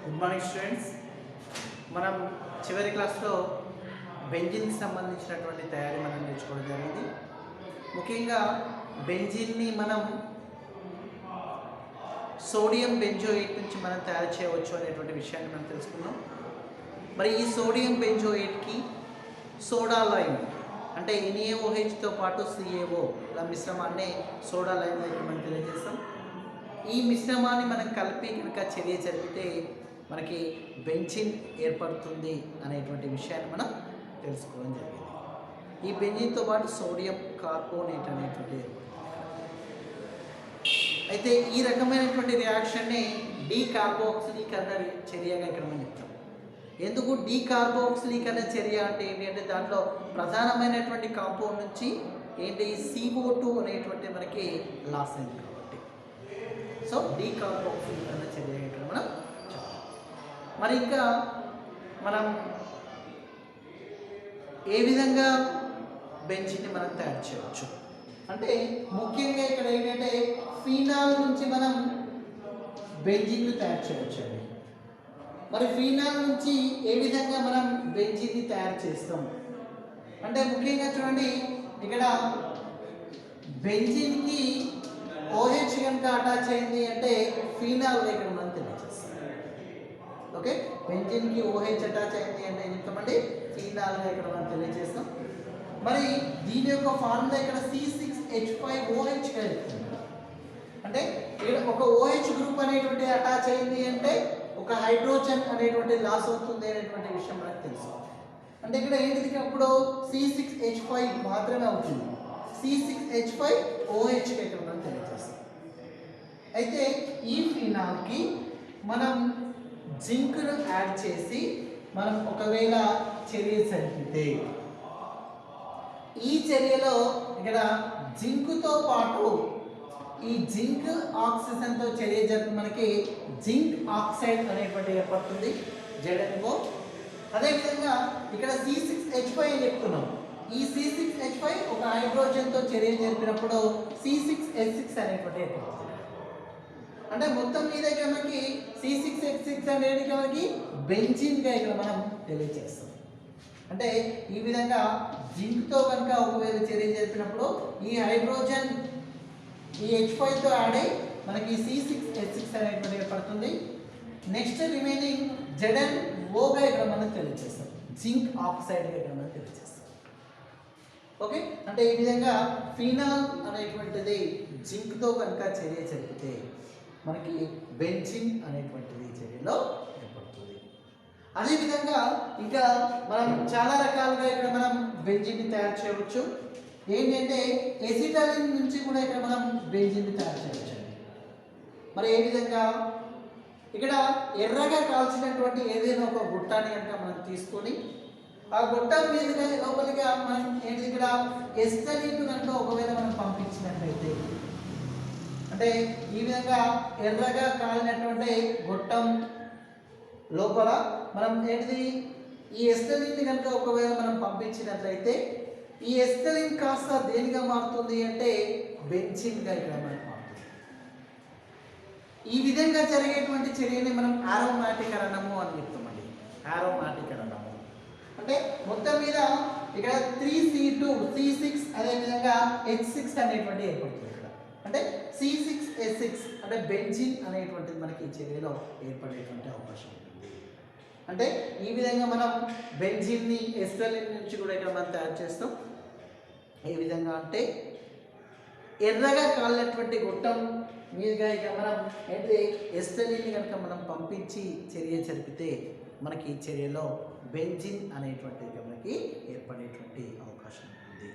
Good morning students. మనం చివరి క్లాస్లో బెంజిన్కి సంబంధించినటువంటి తయారీ మనం నేర్చుకోవడం జరిగింది. ముఖ్యంగా బెంజిన్ని మనం సోడియం బెంజోయేట్ నుంచి మనం తయారు చేయవచ్చు అనేటువంటి విషయాన్ని మనం తెలుసుకున్నాం. మరి ఈ సోడియం బెంజోయేట్కి సోడా లైమ్ అంటే NaOHతో పాటు CaO ఇలా మిశ్రమాన్ని సోడా లైమ్ దగ్గర మనం తెలియజేస్తాం. ఈ మిశ్రమాన్ని మనం కలిపి కనుక చర్య జరిపితే మనకి బెంజిన్ ఏర్పడుతుంది అనేటువంటి విషయాన్ని మనం తెలుసుకోవడం జరిగింది. ఈ బెంజిన్తో పాటు సోడియం కార్బోనేట్ అనేటువంటి అయితే ఈ రకమైనటువంటి రియాక్షన్ని డీకార్బోక్సిలీకరణ చర్యగా ఇక్కడ మనం చెప్తాం. ఎందుకు డీకార్బోక్సిలీకరణ చర్య అంటే ఏంటి అంటే దాంట్లో ప్రధానమైనటువంటి కాంపౌండ్ నుంచి ఏంటి CO2 అనేటువంటి మనకి లాస్ అయింది కాబట్టి సో డీకార్బోక్సిలీకరణ చర్య ఇక్కడ మనం చెప్తాం. మరి ఇంకా మనం ఏ విధంగా బెంజిన్ని మనం తయారు చేయవచ్చు అంటే ముఖ్యంగా ఇక్కడ ఏంటంటే ఫీనాల్ నుంచి మనం బెంజిన్ను తయారు చేయవచ్చు అండి. మరి ఫీనాల్ నుంచి ఏ విధంగా మనం బెంజిన్ని తయారు చేస్తాం అంటే ముఖ్యంగా చూడండి ఇక్కడ బెంజిన్కి OH కనుక అటాచ్ అయింది అంటే ఫీనాల్ ఇక్కడ మనం తెలియజేస్తాం. ఓకే, బెంజిన్కి OH అటాచ్ అయింది అంటే ఏం చెప్తామండి ఫీనాల్గా ఇక్కడ మనం తెలియజేస్తాం. మరి దీని యొక్క ఫార్ములా ఇక్కడ C6H5OH అంటే ఇక్కడ ఒక OH గ్రూప్ అనేటువంటి అటాచ్ అయింది అంటే ఒక హైడ్రోజన్ అనేటువంటి లాస్ అవుతుంది అనేటువంటి విషయం మనకు తెలుసు. అంటే ఇక్కడ ఏంటిది అప్పుడు C6H5 మాత్రమే అవుతుంది, C6H5OH ఇక్కడ మనం తెలియజేస్తాం. అయితే ఈ ఫినాల్కి మనం జింక్ను యాడ్ చేసి మనం ఒకవేళ చర్య జరిపితే ఈ చర్యలో ఇక్కడ జింక్తో పాటు ఈ జింక్ ఆక్సిజన్తో చర్య జరిపి మనకి జింక్ ఆక్సైడ్ అనేటువంటి ఏర్పడుతుంది ZnO. అదేవిధంగా ఇక్కడ C6H5 అని చెప్తున్నాం. ఈ C6H5 ఒక హైడ్రోజన్తో చర్య జరిపినప్పుడు C6H6 అనేటువంటి ఏర్పడుతుంది. అంటే మొత్తం మీద ఇక్కడ మనకి C6H6 అనేది మనకి బెంజిన్గా ఇక్కడ మనం తెలియజేస్తాం. అంటే ఈ విధంగా జింక్తో కనుక ఒకవేళ చర్య జరిపినప్పుడు ఈ హైడ్రోజన్ ఈ H5తో యాడ్ అయ్యి మనకి C6H6 అనేటువంటి ఏర్పడుతుంది. నెక్స్ట్ రిమైనింగ్ ZnOగా ఇక్కడ మనం తెలియజేస్తాం, జింక్ ఆక్సైడ్గా ఇక్కడ మనం తెలియజేస్తాం. ఓకే, అంటే ఈ విధంగా ఫినాల్ అనేటువంటిది జింక్తో కనుక చర్య జరిపితే మనకి బెంజిన్ అనేటువంటిది చర్యలో ఏర్పడుతుంది. అదేవిధంగా ఇంకా మనం చాలా రకాలుగా ఇక్కడ మనం బెంజిన్ని తయారు చేయవచ్చు. ఏంటంటే ఎసిటలిన్ నుంచి కూడా ఇక్కడ మనం బెంజిన్ని తయారు చేయవచ్చు. మరి ఏ విధంగా ఇక్కడ ఎర్రగా కాల్చినటువంటి ఏదైనా ఒక గుట్టాన్ని కనుక మనం తీసుకొని ఆ గుట్టం మీదుగా లోపలిగా మనం ఏంటి ఇక్కడ ఎసిటలిన్ కనుక ఒకవేళ మనం పంపించినట్లయితే అంటే ఈ విధంగా ఎర్రగా కాలినటువంటి గొట్టం లోపల మనం ఏంటిది ఈ ఎసిటలిన్ కనుక ఒకవేళ మనం పంపించినట్లయితే ఈ ఎసిటలిన్ కాస్త దేనిగా మారుతుంది అంటే బెంజిన్గా ఇక్కడ మనకు మారుతుంది. ఈ విధంగా జరిగేటువంటి చర్యని మనం ఆరోమాటికరణము అని చెప్తామండి. ఆరోమాటికరణము అంటే మొత్తం మీద ఇక్కడ 3C2 C6 అదేవిధంగా H6 అనేటువంటి ఏర్పడుతుంది. ఇక్కడ అంటే C6H6 అంటే బెంజిన్ అనేటువంటిది మనకి ఈ చర్యలో ఏర్పడేటువంటి అవకాశం ఉంటుంది. అంటే ఈ విధంగా మనం బెంజిన్ని ఎసిటలిన్ నుంచి కూడా ఇక్కడ మనం తయారు చేస్తాం. ఏ విధంగా అంటే ఎర్రగా కాలినటువంటి గుట్టం మీదుగా ఇక మనం ఏంటి ఎసిటలిన్ కనుక మనం పంపించి చర్య జరిపితే మనకి ఈ చర్యలో బెంజిన్ అనేటువంటిది మనకి ఏర్పడేటువంటి అవకాశం ఉంది.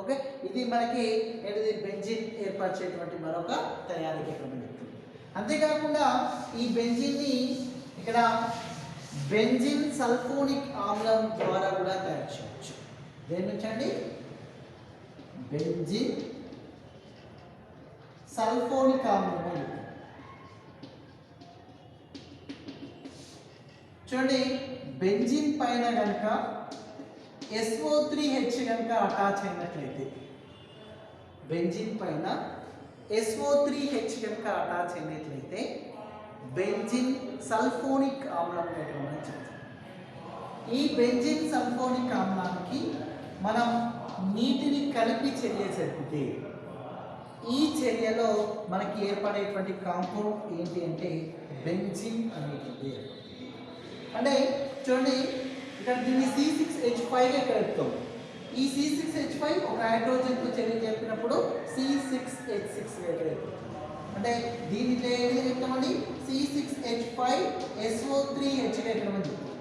ఓకే, ఇది మనకి ఏంటిది బెంజిన్ ఏర్పరిచేటువంటి మరొక తయారీకి క్రమం చెప్తుంది. అంతేకాకుండా ఈ బెంజిన్ని ఇక్కడ బెంజిన్ సల్ఫోనిక్ ఆమ్లం ద్వారా కూడా తయారు చేయవచ్చు. దేని నుంచి అండి బెంజిన్ సల్ఫోనిక్ ఆమ్లం. చూడండి బెంజిన్ పైన కనుక SO3H కనుక అటాచ్ అయినట్లయితే బెంజిన్ పైన SO3H కనుక అటాచ్ అయినట్లయితే బెంజిన్ సల్ఫోనిక్ ఆమ్లంగా ఇక్కడ మనం చెప్తాం. ఈ బెంజిన్ సల్ఫోనిక్ ఆమ్లానికి మనం నీటిని కలిపి చర్య జరిపితే ఈ చర్యలో మనకి ఏర్పడేటువంటి కాంపౌండ్ ఏంటి అంటే బెంజిన్ అనేటువంటి. అంటే చూడండి ఇక్కడ దీన్ని C6H5 ఇక్కడ చెప్తాం. ఈ C6H5 ఒక హైడ్రోజన్తో చర్య జరిపినప్పుడు C6H6 ఇక్కడ చెప్తాం. అంటే దీనిలో ఏది చెప్తామండి C6H5SO3H ఇక్కడ మనం చెప్తాం.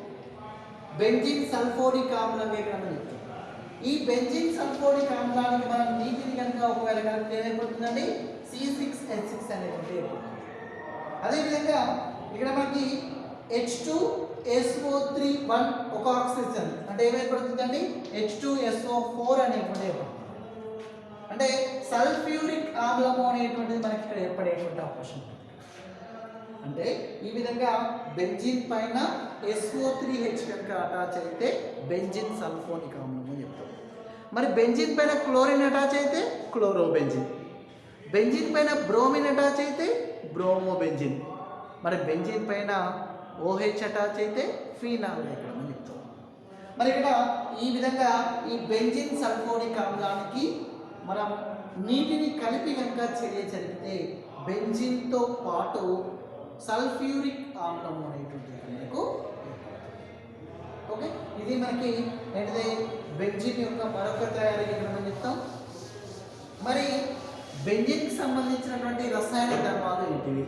బెంజిన్ సల్ఫోనిక్ ఆమ్లం ఇక్కడ మనం చెప్తాం. ఈ బెంజిన్ సల్ఫోనిక్ ఆమ్లానికి మనం నీటిని కనుక ఒకవేళ కలిపితే ఏర్పడుతుందండి C6H6 అనేటువంటి ఏర్పడుతుంది. అదేవిధంగా ఇక్కడ మనకి H2SO3 ఒక ఆక్సిజన్ అంటే ఏమైపడుతుందండి H2SO4 అనేటువంటి ఏర్పడుతుంది. అంటే సల్ఫ్యూరిక్ ఆమ్లము అనేటువంటిది మనకి ఇక్కడ ఏర్పడేటువంటి అవకాశం ఉంది. అంటే ఈ విధంగా బెంజిన్ పైన SO3H కనుక అటాచ్ అయితే బెంజిన్ సల్ఫోనిక్ ఆమ్లం అని చెప్తాం. మరి బెంజిన్ పైన క్లోరిన్ అటాచ్ అయితే క్లోరోబెంజిన్, బెంజిన్ పైన బ్రోమిన్ అటాచ్ అయితే బ్రోమోబెంజిన్, మరి బెంజిన్ పైన OH అటాచ్ అయితే ఫీనాల్ ఇక్కడ అని చెప్తాం. మరి ఇక్కడ ఈ విధంగా ఈ బెంజిన్ సల్ఫోనిక్ ఆమ్లానికి మనం నీటిని కలిపి కనుక చర్య జరిపితే బెంజిన్తో పాటు సల్ఫ్యూరిక్ ఆమ్లం అనేటువంటి మనకు. ఓకే, ఇది మనకి ఏంటిది బెంజిన్ యొక్క మరొక తయారీ మనం చెప్తాం. మరి బెంజిన్కి సంబంధించినటువంటి రసాయన ధర్మాలు ఏంటివి?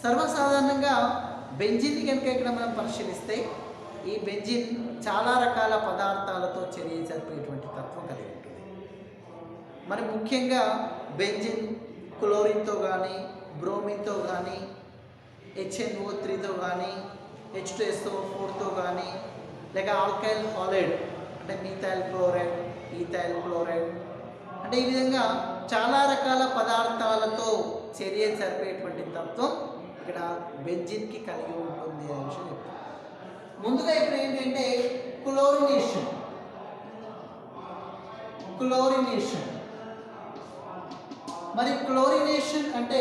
సర్వసాధారణంగా బెంజిన్ని కనుక ఇక్కడ మనం పరిశీలిస్తే ఈ బెంజిన్ చాలా రకాల పదార్థాలతో చర్య జరిపేటువంటి తత్వం కలిగి ఉంటుంది. మరి ముఖ్యంగా బెంజిన్ క్లోరిన్తో కానీ బ్రోమిన్తో కానీ HNO3తో కానీ H2SO4తో కానీ లేక ఆల్కైల్ హాలైడ్ అంటే మిథైల్ క్లోరైడ్, ఈథైల్ క్లోరైడ్ అంటే ఈ విధంగా చాలా రకాల పదార్థాలతో చర్య జరిపేటువంటి తత్వం ఇక్కడ బెంజిన్కి కలిగి ఉంటుంది అనే విషయం చెప్తాం. ముందుగా ఇక్కడ ఏంటంటే క్లోరినేషన్. మరి క్లోరినేషన్ అంటే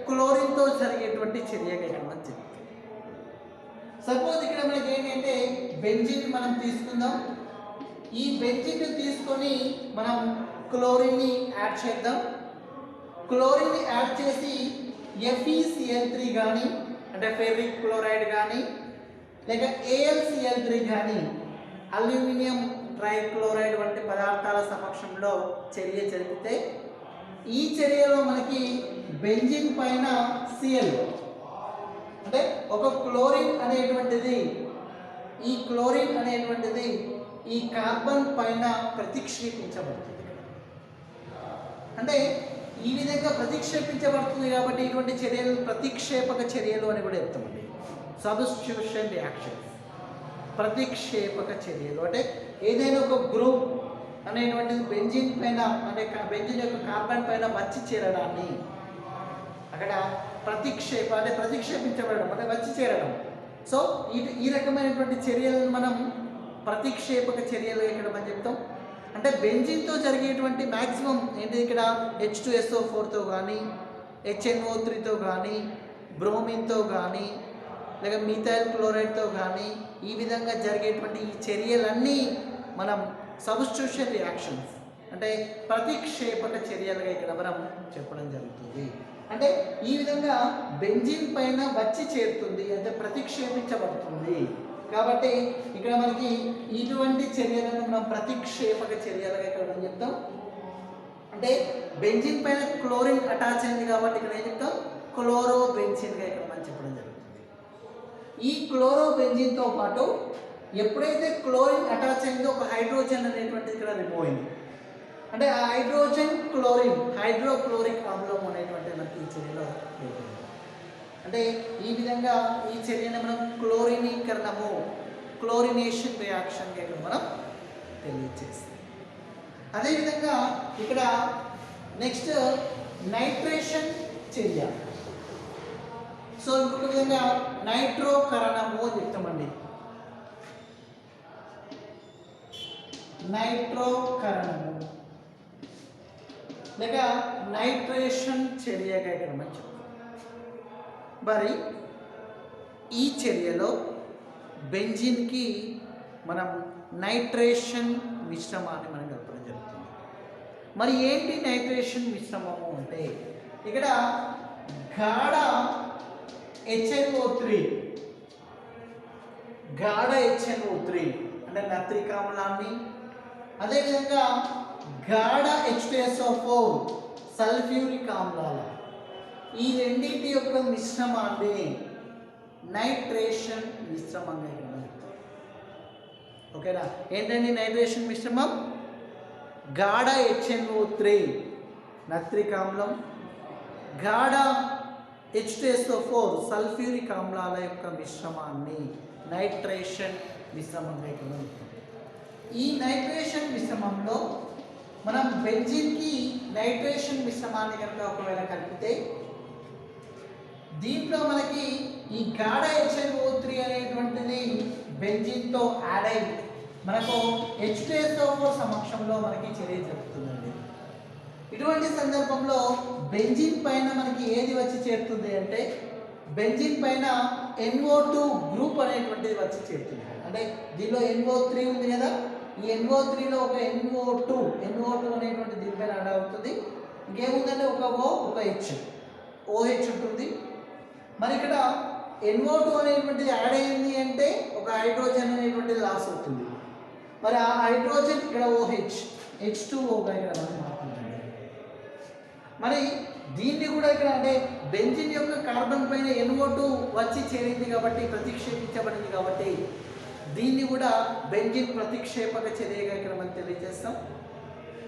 క్లోరిన్తో జరిగేటువంటి చర్యగా ఇక్కడ మనం చెప్తాం. సపోజ్ ఇక్కడ మనకి ఏంటంటే బెంజిన్ మనం తీసుకుందాం. ఈ బెంజిన్ తీసుకొని మనం క్లోరిన్ని యాడ్ చేద్దాం. క్లోరిన్ని యాడ్ చేసి FeCl3 కానీ అంటే ఫెర్రిక్ క్లోరైడ్ కానీ లేక AlCl3 కానీ అల్యూమినియం ట్రైక్లోరైడ్ వంటి పదార్థాల సమక్షంలో చర్య జరిపితే ఈ చర్యలో మనకి బెంజిన్ పైన Cl అంటే ఒక క్లోరిన్ అనేటువంటిది ఈ కార్బన్ పైన ప్రతిక్షేపించబడుతుంది. అంటే ఈ విధంగా ప్రతిక్షేపించబడుతుంది కాబట్టి ఇటువంటి చర్యలు ప్రతిక్షేపక చర్యలు అని కూడా చెప్తామండి. సబ్స్టిట్యూషన్ రియాక్షన్స్, ప్రతిక్షేపక చర్యలు. అంటే ఏదైనా ఒక గ్రూప్ అనేటువంటిది బెంజిన్ పైన అంటే బెంజిన్ యొక్క కార్బన్ పైన వచ్చి చేరడాన్ని అక్కడ ప్రతిక్షేపించబడడం అంటే వచ్చి చేరడం. సో ఈ రకమైనటువంటి చర్యలను మనం ప్రతిక్షేపక చర్యలు ఇక్కడ మనం చెప్తాం. అంటే బెంజిన్తో జరిగేటువంటి మ్యాక్సిమం ఏంటి ఇక్కడ H2SO4తో కానీ HNO3తో కానీ బ్రోమిన్తో కానీ లేక మిథైల్ క్లోరైడ్తో కానీ ఈ విధంగా జరిగేటువంటి ఈ చర్యలన్నీ మనం సబ్స్టిట్యూషన్ రియాక్షన్స్ అంటే ప్రతిక్షేపక చర్యలుగా ఇక్కడ మనం చెప్పడం జరుగుతుంది. అంటే ఈ విధంగా బెంజిన్ పైన వచ్చి చేరుతుంది అంటే ప్రతిక్షేపించబడుతుంది. కాబట్టి ఇక్కడ మనకి ఇటువంటి చర్యలను మనం ప్రతిక్షేపక చర్యలుగా ఇక్కడ మనం చెప్తాం. అంటే బెంజిన్ పైన క్లోరిన్ అటాచ్ అయింది కాబట్టి ఇక్కడ ఏం చెప్తాం క్లోరోబెంజిన్గా ఇక్కడ మనం చెప్పడం జరుగుతుంది. ఈ క్లోరోబెంజిన్తో పాటు ఎప్పుడైతే క్లోరిన్ అటాచ్ అయిందో ఒక హైడ్రోజన్ అనేటువంటిది ఇక్కడ రిమూవ్ అయింది. అంటే ఆ హైడ్రోజన్ క్లోరిన్ హైడ్రోక్లోరిక్ ఆమ్లం అనేటువంటి మనకి ఈ చర్యలో అంటే ఈ విధంగా ఈ చర్యను మనం క్లోరినీకరణము క్లోరినేషన్ రియాక్షన్గా ఇక్కడ మనం తెలియజేస్తాం. అదేవిధంగా ఇక్కడ నెక్స్ట్ నైట్రేషన్ చర్య. సో ఇంకొక విధంగా నైట్రోకరణము అని చెప్తామండి. నైట్రోకరణము లేక నైట్రేషన్ చర్యగా ఇక్కడ మనం చెప్తాం. మరి ఈ చర్యలో బెంజిన్కి మనం నైట్రేషన్ మిశ్రమాన్ని మనం కలపడం జరుగుతుంది. మరి ఏంటి నైట్రేషన్ మిశ్రమము అంటే ఇక్కడ గాఢ HNO3 అంటే నత్రిక ఆమ్లాన్ని, అదేవిధంగా గాఢ H2SO4 సల్ఫ్యూరిక్ ఆమ్లాలు, ఈ రెండింటి యొక్క మిశ్రమాన్ని నైట్రేషన్ మిశ్రమంగా చెప్తాం. ఓకేనా? ఏంటండి నైట్రేషన్ మిశ్రమం? గాఢ HNO3 నత్రిక ఆమ్లం, గాఢ H2SO4 సల్ఫ్యూరిక్ ఆమ్లాల యొక్క మిశ్రమాన్ని నైట్రేషన్ మిశ్రమంగా చెప్తాం. ఈ నైట్రేషన్ మిశ్రమంలో మనం బెంజిన్కి నైట్రేషన్ మిశ్రమాన్ని కనుక ఒకవేళ కలిపితే దీంట్లో మనకి ఈ గాఢ HNO3 అనేటువంటిది బెంజిన్తో యాడ్ అయి మనకు H2SO4 సమక్షంలో మనకి చర్య జరుగుతుందండి. ఇటువంటి సందర్భంలో బెంజిన్ పైన మనకి ఏది వచ్చి చేరుతుంది అంటే బెంజిన్ పైన NO2 గ్రూప్ అనేటువంటిది వచ్చి చేరుతుంది. అంటే దీనిలో NO3 ఉంది కదా, ఈ NO3లో ఒక NO2 అనేటువంటి దీనిపైన యాడ్ అవుతుంది. ఇంకేముందంటే ఒక O ఒక H OH ఉంటుంది. మరి ఇక్కడ NO2 అనేటువంటిది యాడ్ అయింది అంటే ఒక హైడ్రోజన్ అనేటువంటిది లాస్ అవుతుంది. మరి ఆ హైడ్రోజన్ ఇక్కడ OH H2Oగా ఇక్కడ మారుతుందండి. మరి దీన్ని కూడా ఇక్కడ అంటే బెంజిన్ యొక్క కార్బన్ పైన NO2 వచ్చి చేరింది కాబట్టి ప్రతిక్షేపించబడింది కాబట్టి దీన్ని కూడా బెంజిన్ ప్రతిక్షేపక చర్యగా ఇక్కడ మనం తెలియజేస్తాం.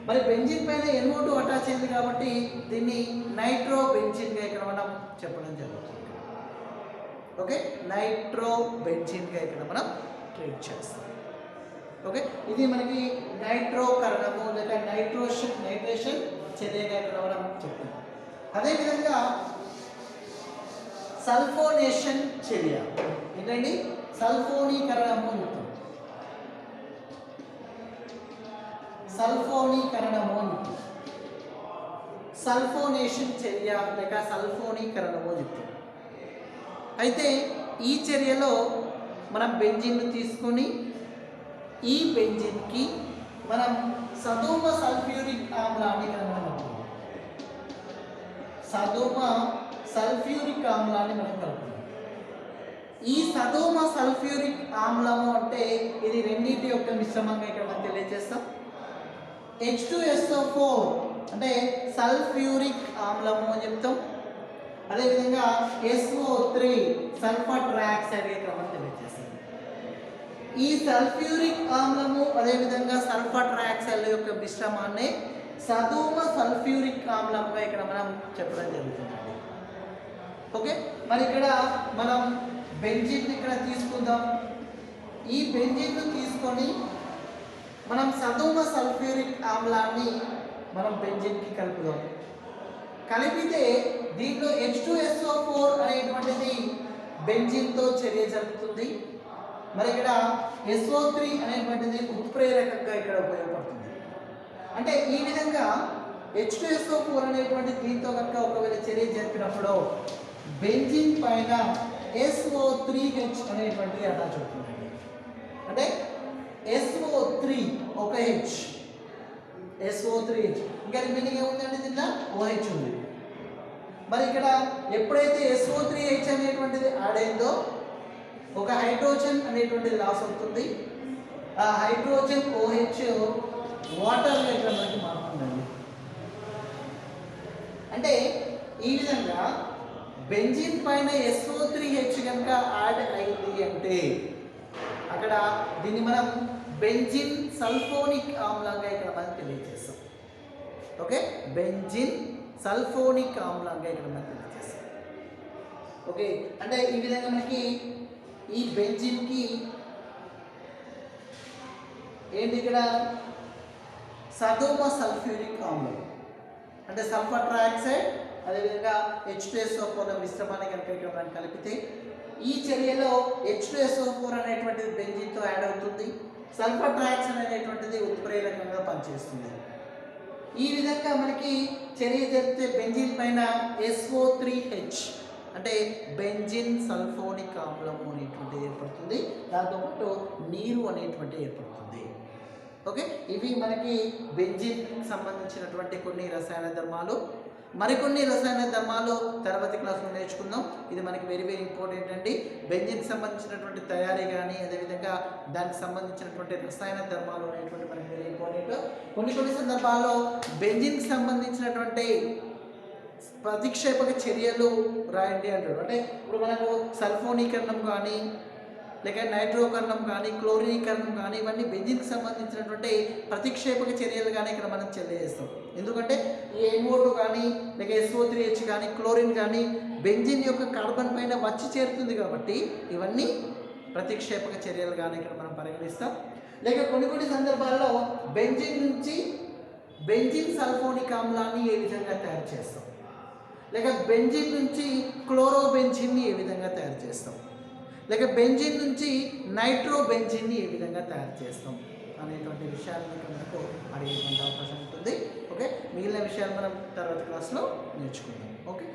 మరి బెంజిన్ పైన NO2 అటాచ్ అయింది కాబట్టి దీన్ని నైట్రో బెంజిన్గా ఇక్కడ మనం చెప్పడం జరుగుతుంది. ఓకే, నైట్రో బెంజిన్గా ఇక్కడ మనం ట్రీట్ చేస్తాం. ఓకే, ఇది మనకి నైట్రోకరణము లేక నైట్రేషన్ చర్యగా ఇక్కడ మనం చెప్తాం. అదేవిధంగా సల్ఫోనేషన్ చర్య ఏంటండి? సల్ఫోనీకరణము చెప్తాం. సల్ఫోనేషన్ చర్య లేక సల్ఫోనీకరణము చెప్తాం. అయితే ఈ చర్యలో మనం బెంజిన్ను తీసుకొని ఈ బెంజిన్కి మనం సదోమ సల్ఫ్యూరిక్ ఆమ్లాన్ని కలుపుతాం. మనం కలుపుతాం. ఈ సదోమ సల్ఫ్యూరిక్ ఆమ్లము అంటే ఇది రెండింటి యొక్క మిశ్రమంగా ఇక్కడ మనం తెలియజేస్తాం. H2SO4 అంటే సల్ఫ్యూరిక్ ఆమ్లము అని చెప్తాం. అదేవిధంగా SO3 సల్ఫర్ ట్రైఆక్సైడ్ ఇక్కడ మనం తెలియజేస్తాం. ఈ సల్ఫ్యూరిక్ ఆమ్లము అదేవిధంగా సల్ఫర్ ట్రైఆక్సైడ్ యొక్క మిశ్రమాన్ని సదోమ సల్ఫ్యూరిక్ ఆమ్లంగా ఇక్కడ మనం చెప్పడం జరుగుతుంది. ఓకే, మరి ఇక్కడ మనం బెంజిన్ ఇక్కడ తీసుకుందాం. ఈ బెంజిన్ను తీసుకొని మనం సదోమ సల్ఫ్యూరిక్ ఆమ్లాన్ని మనం బెంజిన్కి కలుపుదాం. కలిపితే దీంట్లో H2SO4 అనేటువంటిది బెంజిన్తో చర్య జరుగుతుంది. మరి ఇక్కడ SO3 అనేటువంటిది ఉత్ప్రేరకంగా ఇక్కడ ఉపయోగపడుతుంది. అంటే ఈ విధంగా H2SO4 అనేటువంటి దీంతో కనుక ఒకవేళ చర్య జరిపినప్పుడు బెంజిన్ పైన SO3H అనేటువంటిది అటాచ్ అవుతుంది. అంటే SO3 ఒక H SO3H ఇంకా రిమైనింగ్ ఏముందండి? దీంట్లో OH ఉంది. మరి ఇక్కడ ఎప్పుడైతే SO3H అనేటువంటిది యాడ్ అయిందో ఒక హైడ్రోజన్ అనేటువంటిది లాస్ అవుతుంది. ఆ హైడ్రోజన్ OH వాటర్ ఇక్కడ మనకి మారుతుందండి. అంటే ఈ విధంగా బెంజిన్ పైన SO3H కనుక యాడ్ అయింది అంటే అక్కడ దీన్ని మనం బెంజిన్ సల్ఫోనిక్ ఆమ్లంగా ఇక్కడ మనం తెలియజేస్తాం. ఓకే, బెంజిన్ సల్ఫోనిక్ ఆమ్లంగా ఇక్కడ మనం తెలియజేస్తాం. ఓకే, అంటే ఈ విధంగా మనకి ఈ బెంజిన్కి ఏంటి ఇక్కడ సదోమ సల్ఫ్యూరిక్ ఆమ్లం అంటే సల్ఫర్ ట్రైఆక్సైడ్ అదేవిధంగా H2SO4 మిశ్రమాన్ని కనుక ఇక్కడ మనం కలిపితే ఈ చర్యలో H2SO4 అనేటువంటిది బెంజిన్తో యాడ్ అవుతుంది. సల్ఫర్ ట్రైఆక్సైడ్ అనేటువంటిది ఉత్ప్రేరకంగా పనిచేస్తుంది. ఈ విధంగా మనకి చర్య జరిపితే బెంజిన్ పైన SO3H అంటే బెంజిన్ సల్ఫోనిక్ ఆమ్లము అనేటువంటిది ఏర్పడుతుంది, దాంతోపాటు నీరు అనేటువంటిది ఏర్పడుతుంది. ఓకే, ఇవి మనకి బెంజిన్కి సంబంధించినటువంటి కొన్ని రసాయన ధర్మాలు. మరికొన్ని రసాయన ధర్మాలు తర్వాతి క్లాస్లో నేర్చుకుందాం. ఇది మనకి వెరీ వెరీ ఇంపార్టెంట్ అండి. బెంజిన్కి సంబంధించినటువంటి తయారీ కానీ అదేవిధంగా దానికి సంబంధించినటువంటి రసాయన ధర్మాలు అనేటువంటి మనకి వెరీ ఇంపార్టెంట్. కొన్ని సందర్భాల్లో బెంజిన్కి సంబంధించినటువంటి ప్రతిక్షేపక చర్యలు రాయండి అంటాడు. అంటే ఇప్పుడు మనకు సల్ఫోనీకరణం కానీ లేక నైట్రోకరణం కానీ క్లోరినీకరణం కానీ ఇవన్నీ బెంజిన్కి సంబంధించినటువంటి ప్రతిక్షేపక చర్యలు కానీ ఇక్కడ మనం తెలియజేస్తాం. ఎందుకంటే ఈ NO2 కానీ లేక SO3H కానీ క్లోరిన్ కానీ బెంజిన్ యొక్క కార్బన్ పైన వచ్చి చేరుతుంది కాబట్టి ఇవన్నీ ప్రతిక్షేపక చర్యలు కానీ ఇక్కడ మనం పరిగణిస్తాం. లేక కొన్ని సందర్భాల్లో బెంజిన్ నుంచి బెంజిన్ సల్ఫోనిక్ ఆమ్లాన్ని ఏ విధంగా తయారు చేస్తాం, లేక బెంజిన్ నుంచి క్లోరోబెంజిన్ని ఏ విధంగా తయారు చేస్తాం, లేక బెంజిన్ నుంచి నైట్రోబెంజిన్ని ఏ విధంగా తయారు చేస్తాం అనేటువంటి విషయాన్ని మనకు అడిగేటువంటి అవకాశం ఉంటుంది. ఓకే, మిగిలిన విషయాలు మనం తర్వాత క్లాస్లో నేర్చుకుందాం. ఓకే.